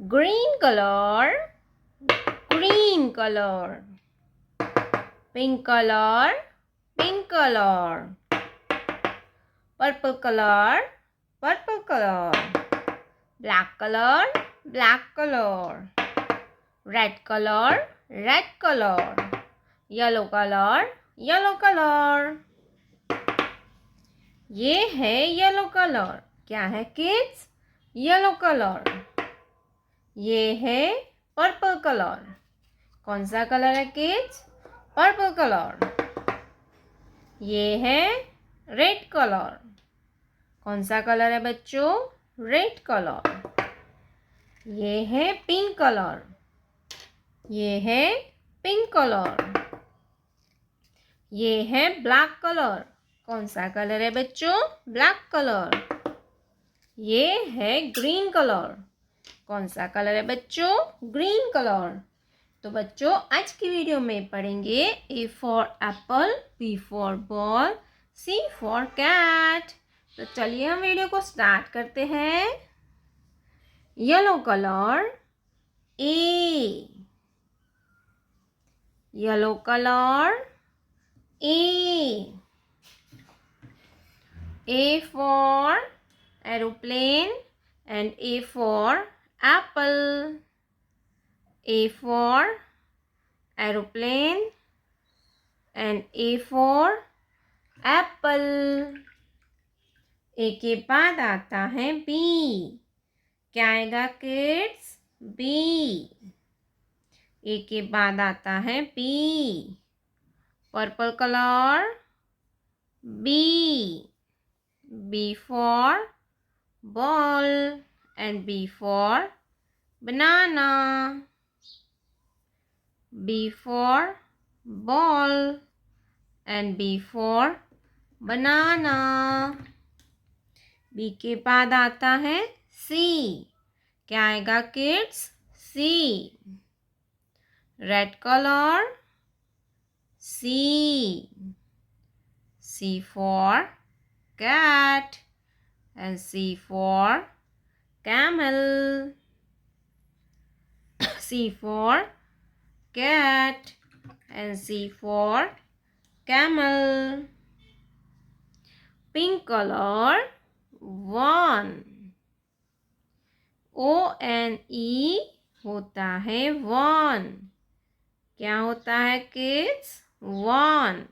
green color, green color, pink color, pink color, purple color, purple color, black color, black color, red color, red color, yellow color, yellow color। ये है yellow colour. क्या है kids? Yellow colour. ये है purple colour. कौन सा colour है kids? Purple colour. ये है रेड कलर। कौन सा कलर है बच्चों? Red colour. ये है पिंक कलर। ये है पिंक कलर। ये है ब्लैक कलर। कौन सा कलर है बच्चों? Black colour. ये है ग्रीन कलर। कौन सा कलर है बच्चों? Green colour. तो बच्चों आज की वीडियो में पढ़ेंगे A for apple, B for ball, C for cat. तो चलिए हम वीडियो को स्टार्ट करते हैं। Yellow colour A, yellow colour A. A for aeroplane and A for apple. A for aeroplane and A for apple. A के बाद आता है B। क्या आएगा किड्स? B। A के बाद आता है B। Purple colour B। B for ball and B for banana. B for ball and B for banana. B के बाद आता है C। क्या आएगा kids? C। Red colour C। C for cat and C for camel. C for cat and C for camel. Pink color 1। ONE होता है 1। क्या होता है किड्स? 1।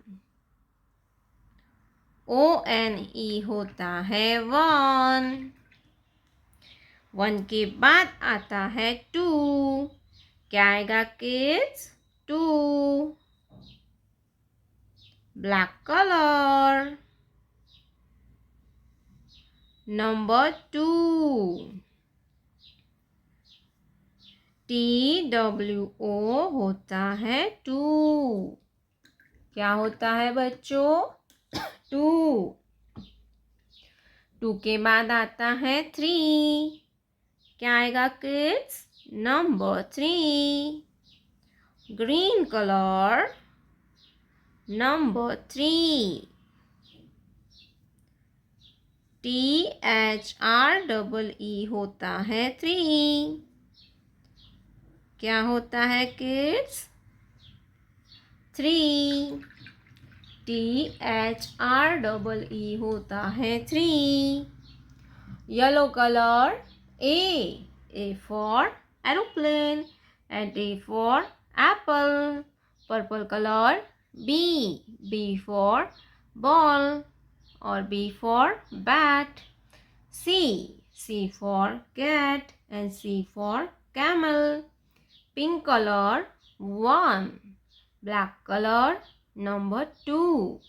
ONE होता है 1। 1 के बाद आता है 2। क्या आएगा kids? 2। Black colour number 2। TWO होता है 2। क्या होता है बच्चों? 2। 2 के बाद आता है 3। क्या आएगा kids? Number 3। Green colour number 3। THREE होता है 3। क्या होता है किड्स? 3। THREE होता है 3। Yellow colour A for aeroplane and A for apple. Purple colour B for ball और B for bat. C for cat and C for camel. Pink color 1, black color number 2,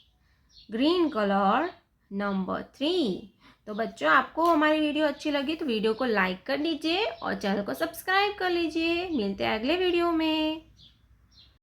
green color number 3। तो बच्चों आपको हमारी video अच्छी लगी तो video को like कर लीजिए और चैनल को सब्सक्राइब कर लीजिए। मिलते हैं अगले वीडियो में।